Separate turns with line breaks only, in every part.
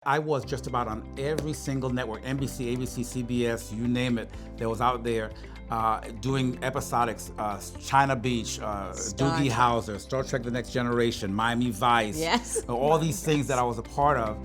I was just about on every single network, NBC, ABC, CBS, you name it, that was out there doing episodics, China Beach, Doogie Houser, Star Trek The Next Generation, Miami Vice,
yes,
all these things that I was a part of.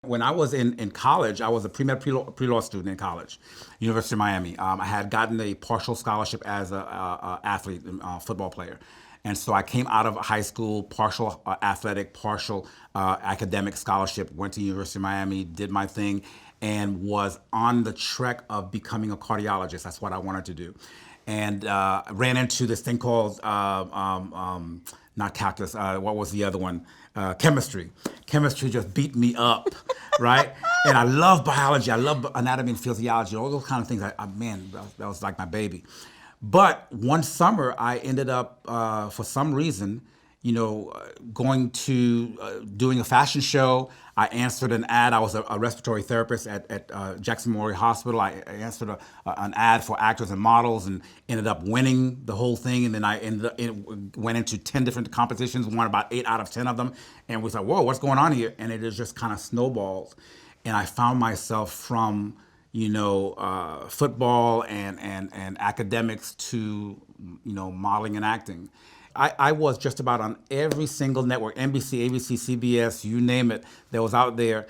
When I was in college, I was a pre-med pre-law student in college, University of Miami. I had gotten a partial scholarship as a athlete, football player. And so I came out of high school, partial athletic, partial academic scholarship, went to University of Miami, did my thing, and was on the trek of becoming a cardiologist. That's what I wanted to do. And ran into this thing called, not calculus, what was the other one? Chemistry. Chemistry just beat me up, right? And I love biology, I love anatomy and physiology, all those kind of things. Man, that was like my baby. But one summer, I ended up, for some reason, going to doing a fashion show. I answered an ad. I was a respiratory therapist at Jackson Memorial Hospital. I answered an ad for actors and models and ended up winning the whole thing. And then I went into 10 different competitions, won about 8 out of 10 of them. And was like, whoa, what's going on here? And it is just kind of snowballed. And I found myself from football and academics to modeling and acting. I was just about on every single network, NBC, ABC, CBS, you name it, that was out there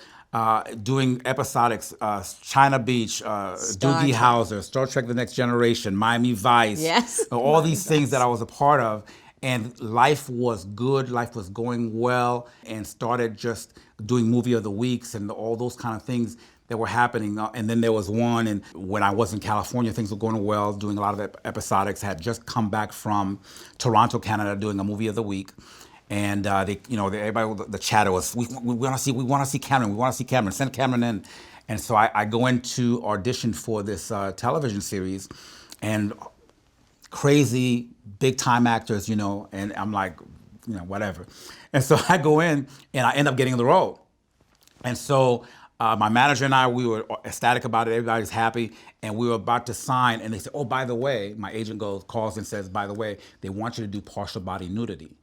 doing episodics, China Beach, Doogie Houser, Star Trek The Next Generation, Miami Vice,
yes,
all these things that I was a part of. And life was good, life was going well, and started just doing movie of the weeks and all those kind of things that were happening. And then there was one, and when I was in California, things were going well, doing a lot of episodics, had just come back from Toronto, Canada, doing a movie of the week. And everybody, the chatter was, we want to see Cameron, send Cameron in. And so I go into audition for this television series, and crazy big time actors, and I'm like, whatever. And so I go in and I end up getting the role. And so my manager and I, we were ecstatic about it. Everybody's happy. And we were about to sign. And they said, oh, by the way, my agent calls and says, by the way, they want you to do partial body nudity.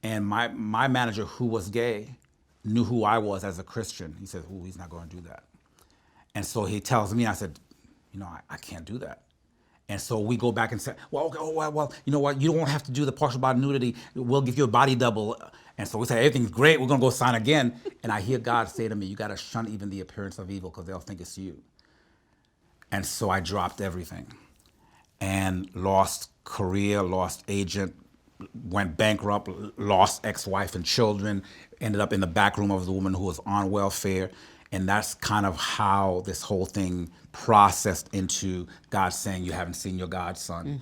And my manager, who was gay, knew who I was as a Christian. He said, oh, he's not going to do that. And so he tells me, I said, I can't do that. And so we go back and say, well, you know what? You don't have to do the partial body nudity. We'll give you a body double. And so we say, everything's great. We're going to go sign again. And I hear God say to me, you got to shun even the appearance of evil because they'll think it's you. And so I dropped everything and lost career, lost agent, went bankrupt, lost ex-wife and children, ended up in the back room of the woman who was on welfare. And that's kind of how this whole thing processed into God saying, you haven't seen your godson,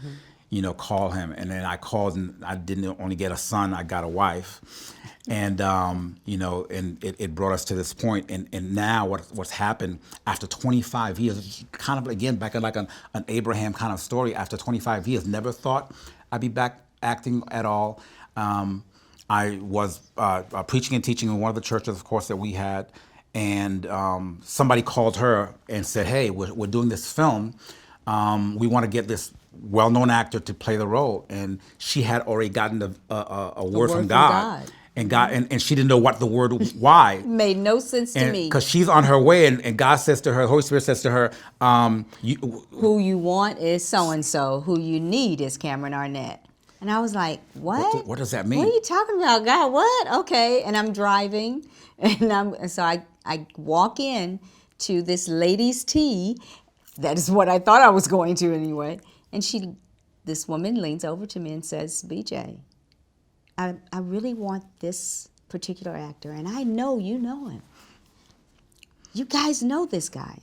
call him. And then I called, and I didn't only get a son, I got a wife. And, and it brought us to this point. And now what's happened after 25 years, kind of, again, back in like an Abraham kind of story, after 25 years, never thought I'd be back acting at all. I was preaching and teaching in one of the churches, of course, that we had. And somebody called her and said, hey, we're doing this film. We want to get this well-known actor to play the role. And she had already gotten a word from God. And she didn't know what the word, why.
Made no sense to me.
Because she's on her way, and God says to her, the Holy Spirit says to her,
who you want is so-and-so, who you need is Cameron Arnett. And I was like, what?
What does that mean?
What are you talking about, God? What? Okay. And I'm driving, and so I walk in to this lady's tea. That is what I thought I was going to anyway. And this woman leans over to me and says, BJ, I really want this particular actor, and I know you know him. You guys know this guy.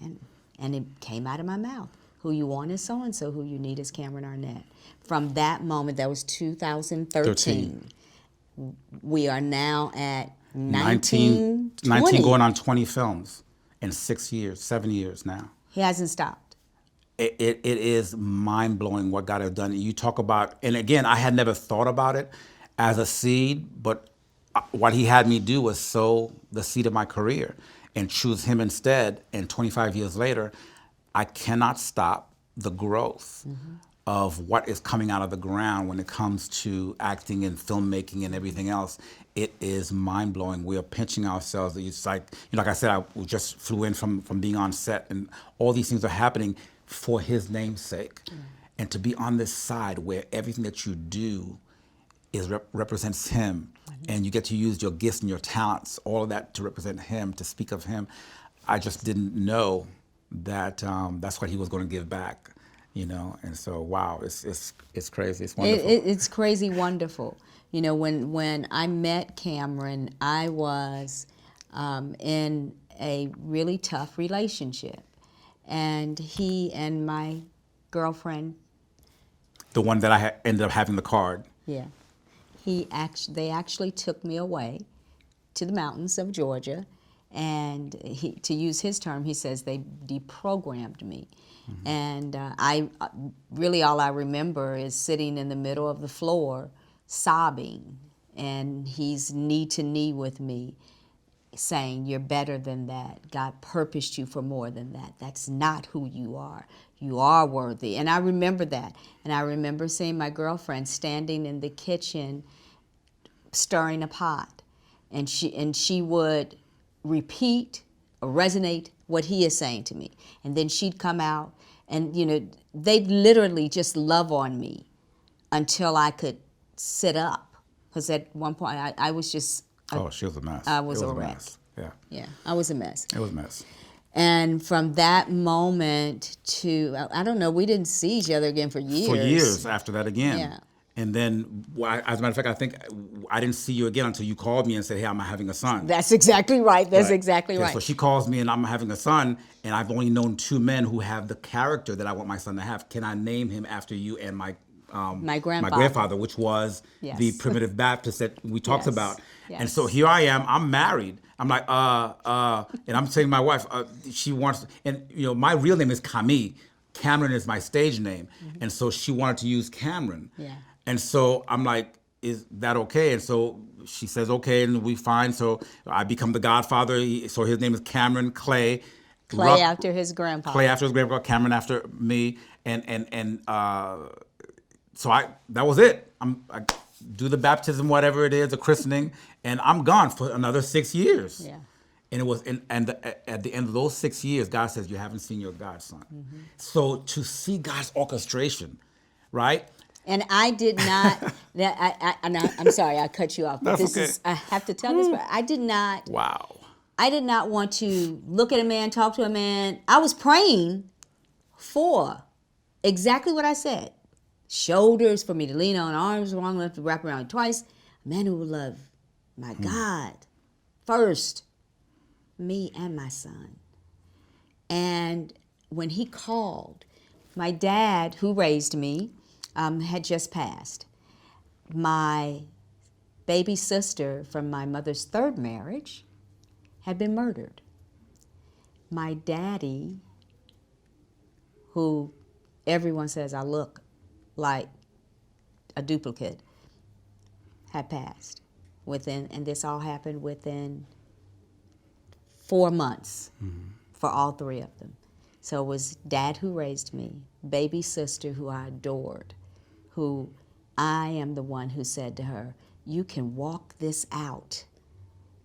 And it came out of my mouth. Who you want is so-and-so, who you need is Cameron Arnett. From that moment, that was 2013. We are now at 19
going on 20 films in 7 years now.
He hasn't stopped.
it is mind blowing what God has done. You talk about, and again, I had never thought about it as a seed, but what He had me do was sow the seed of my career and choose Him instead. And 25 years later, I cannot stop the growth of what is coming out of the ground when it comes to acting and filmmaking and everything else. It is mind blowing. We are pinching ourselves. It's like, like I said, I just flew in from being on set, and all these things are happening for His name's sake. And to be on this side where everything that you do is represents Him, and you get to use your gifts and your talents, all of that to represent Him, to speak of Him. I just didn't know that that's what He was going to give back, And so, wow, it's crazy. It's wonderful.
It's crazy wonderful. When I met Cameron, I was in a really tough relationship, and he and my girlfriend.
The one that I ended up having the card.
Yeah. They actually took me away to the mountains of Georgia, and to use his term, he says they deprogrammed me. And I really, all I remember is sitting in the middle of the floor sobbing, and he's knee to knee with me saying, "You're better than that. God purposed you for more than that. That's not who you are. You are worthy." And I remember that. And I remember seeing my girlfriend standing in the kitchen stirring a pot. And she would repeat or resonate what he is saying to me. And then she'd come out, and they'd literally just love on me until I could sit up. Because at one point I was just...
She was a mess.
I was
It
a
was
wreck.
mess. Yeah.
Yeah, I was a mess.
It was a mess.
And from that moment to, I don't know, we didn't see each other again for years.
For years after that again.
Yeah.
And then, as a matter of fact, I think I didn't see you again until you called me and said, "Hey, I'm having a son."
That's exactly right. That's
Right.
exactly
Yeah,
right.
so she calls me and I'm having a son, and I've only known two men who have the character that I want my son to have. Can I name him after you and my grandfather, which was
Yes.
the primitive Baptist that we talked
Yes.
about.
Yes.
And so here I am, I'm married. I'm like, and I'm saying to my wife, she wants, and my real name is Camille. Cameron is my stage name. And so she wanted to use Cameron.
Yeah.
And so I'm like, is that okay? And so she says, okay, and we fine. So I become the godfather. So his name is Cameron Clay.
Clay after his grandpa.
Clay after his grandpa, Cameron after me. So that was it. I do the baptism, whatever it is, the christening, and I'm gone for another 6 years.
Yeah.
And it was, at the end of those 6 years, God says, "You haven't seen your godson." So to see God's orchestration, right?
And I did not. I'm sorry, I cut you off. But
That's
this
okay.
is. I have to tell this. But I did not.
Wow.
I did not want to look at a man, talk to a man. I was praying for exactly what I said. Shoulders for me to lean on, arms long enough to wrap around twice. A man who will love my God first, me and my son. And when he called, my dad, who raised me, had just passed. My baby sister from my mother's third marriage had been murdered. My daddy, who everyone says I look like a duplicate, had passed and this all happened within 4 months for all three of them. So it was dad who raised me, baby sister who I adored, who I am the one who said to her, "You can walk this out."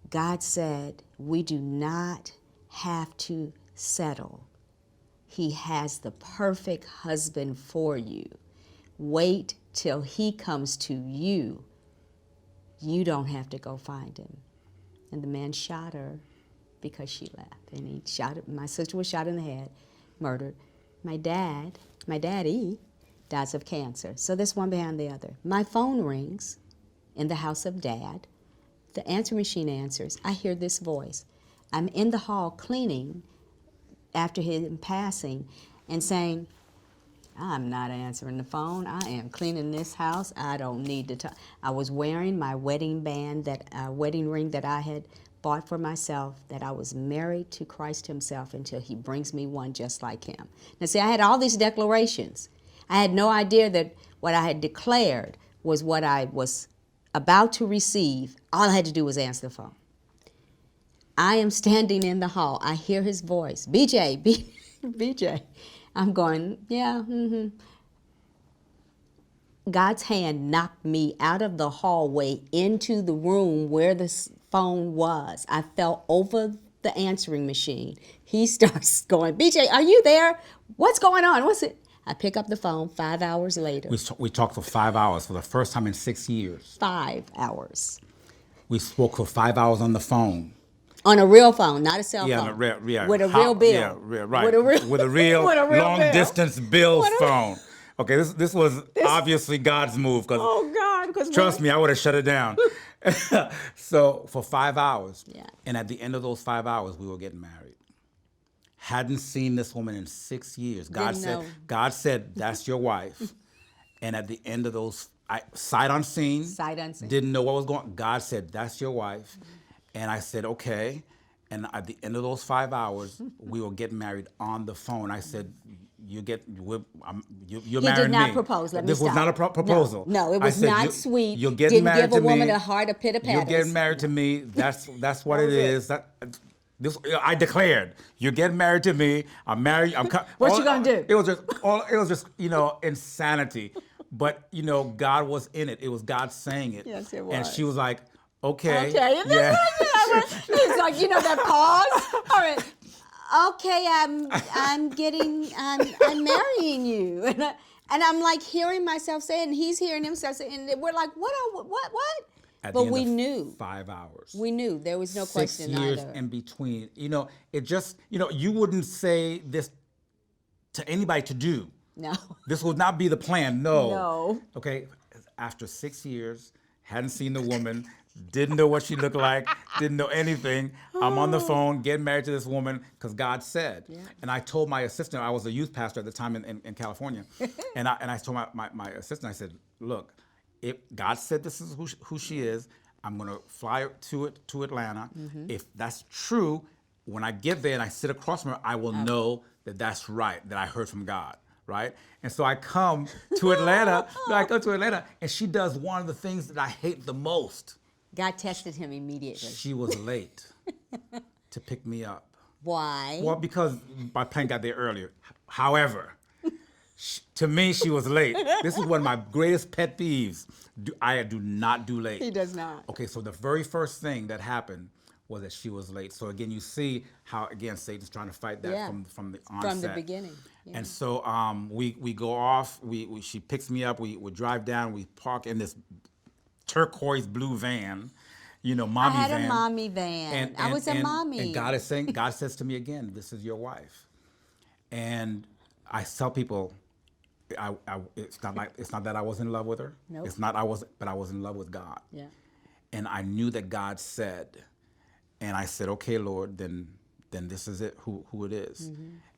God said, we do not have to settle. He has the perfect husband for you. Wait till he comes to you. You don't have to go find him. And the man shot her because she left. And he shot my sister was shot in the head, murdered. My daddy, dies of cancer. So this one behind the other. My phone rings in the house of Dad. The answer machine answers. I hear this voice. I'm in the hall cleaning after him passing and saying, "I'm not answering the phone. I am cleaning this house. I don't need to talk." I was wearing my wedding ring that I had bought for myself that I was married to Christ himself until he brings me one just like him. Now see, I had all these declarations. I had no idea that what I had declared was what I was about to receive. All I had to do was answer the phone. I am standing in the hall. I hear his voice. BJ, BJ. I'm going, yeah, God's hand knocked me out of the hallway into the room where the phone was. I fell over the answering machine. He starts going, BJ, are you there? What's going on? What's it? I pick up the phone 5 hours later.
We talked for 5 hours for the first time in 6 years.
5 hours.
We spoke for 5 hours on the phone.
On a real phone, not a cell
Yeah,
phone.
yeah.
With a real bill.
Yeah, right.
With a
real
with a real
long
bill.
distance bill phone. Okay, this was obviously God's move, because
Oh God! Because
trust me, I would have shut it down. So for 5 hours,
Yeah.
and at the end of those 5 hours, we were getting married. Hadn't seen this woman in 6 years.
Didn't know.
God said, that's your wife. And at the end of those, sight unseen.
Sight unseen.
Didn't know what was going on. God said, that's your wife. And I said, okay. And at the end of those 5 hours, we were getting married on the phone. I said, you're
He
marrying
did not
me.
propose. Let me
This was
stop.
not a proposal.
No, it
I
was
said,
not sweet.
You're getting
Didn't
married
give
to
a woman
me.
a heart of pitter
You're
patters.
getting married to me. That's what it
was it.
is. I declared, you're getting married to me. I'm married.
What you gonna do?
It was just insanity. But God was in it. It was God saying it.
Yes, it
And
was.
she was like, okay.
Okay, and
Yeah.
it's like that pause. All right. Okay, I'm marrying you, and I'm like hearing myself say it, and he's hearing himself say it, and we're like, what?
At
But
the end
we
of
knew.
5 hours.
We knew there was no
6
question
years
either.
in between. It just, you wouldn't say this to anybody to do.
No.
This would not be the plan. No.
No.
Okay. After 6 years, hadn't seen the woman, didn't know what she looked like, didn't know anything. I'm on the phone, getting married to this woman because God said.
Yeah.
And I told my assistant, I was a youth pastor at the time in California, and I told my assistant, I said, look, if God said this is who she is, I'm gonna fly to Atlanta. If that's true, when I get there and I sit across from her, I will know that that's right, that I heard from God. Right? And so I come to Atlanta, and she does one of the things that I hate the most.
God tested him immediately.
She was late to pick me up.
Why?
Well, because my plane got there earlier. However, to me, she was late. This is one of my greatest pet peeves. I do not do late.
He does not.
Okay, so the very first thing that happened was that she was late. So again, you see how, again, Satan's trying to fight that
Yeah.
from the onset.
From the beginning. Yeah.
And so we go off. She picks me up. We drive down. We park in this turquoise blue van, mommy
I had
van.
a mommy van. I was a mommy.
And God says to me again, this is your wife. And I tell people, it's not that I was in love with her.
Nope.
But I was in love with God.
Yeah.
And I knew that God said, and I said, okay, Lord, then this is it, who it is.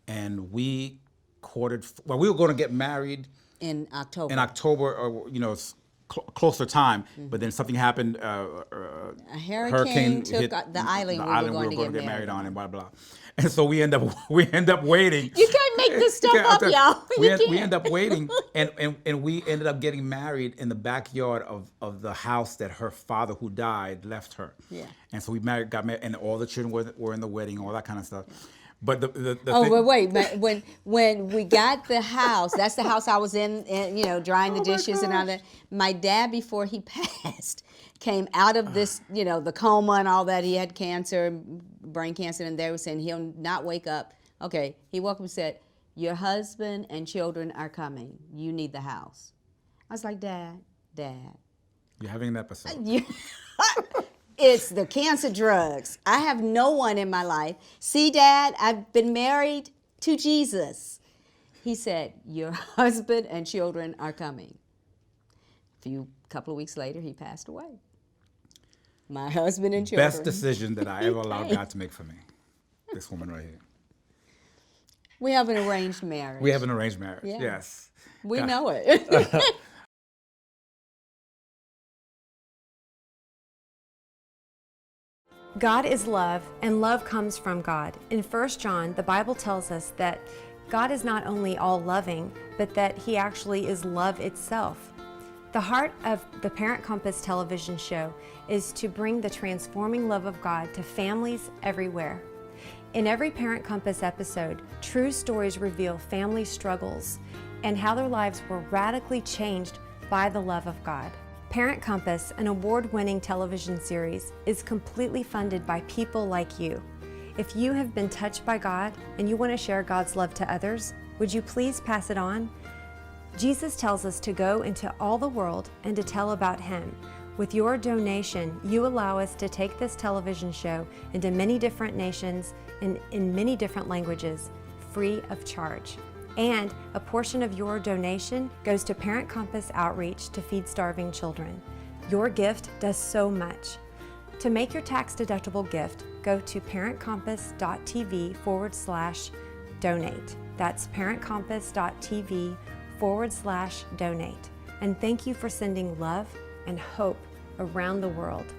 And we courted. Well, we were going to get married
In October.
or closer time, but then something happened.
A hurricane took
hit
the island we were going to get married
on, and blah blah. And so we end up waiting.
You can't make this stuff up, y'all.
We end up waiting, and we ended up getting married in the backyard of the house that her father, who died, left her.
Yeah.
And so got married, and all the children were in the wedding, all that kind of stuff. But the
Oh,
thing,
but wait! But when we got the house, that's the house I was in, drying the dishes and all that. My dad, before he passed, came out of this, the coma and all that. He had cancer, brain cancer, and they were saying he'll not wake up. Okay, he woke up and said, "Your husband and children are coming. You need the house." I was like, Dad.
you're having an episode.
It's the cancer drugs. I have no one in my life. See, Dad, I've been married to Jesus. He said, your husband and children are coming. A couple of weeks later, he passed away. My husband and children.
Best decision that I ever allowed God to make for me. This woman right here.
We have an arranged marriage.
We have an arranged marriage.
Yeah.
Yes.
We
God.
know it.
God is love, and love comes from God. In 1 John, the Bible tells us that God is not only all-loving, but that He actually is love itself. The heart of the Parent Compass television show is to bring the transforming love of God to families everywhere. In every Parent Compass episode, true stories reveal family struggles and how their lives were radically changed by the love of God. Parent Compass, an award-winning television series, is completely funded by people like you. If you have been touched by God and you want to share God's love to others, would you please pass it on? Jesus tells us to go into all the world and to tell about Him. With your donation, you allow us to take this television show into many different nations and in many different languages, free of charge. And a portion of your donation goes to Parent Compass Outreach to feed starving children. Your gift does so much. To make your tax-deductible gift, go to parentcompass.tv/donate. That's parentcompass.tv/donate. And thank you for sending love and hope around the world.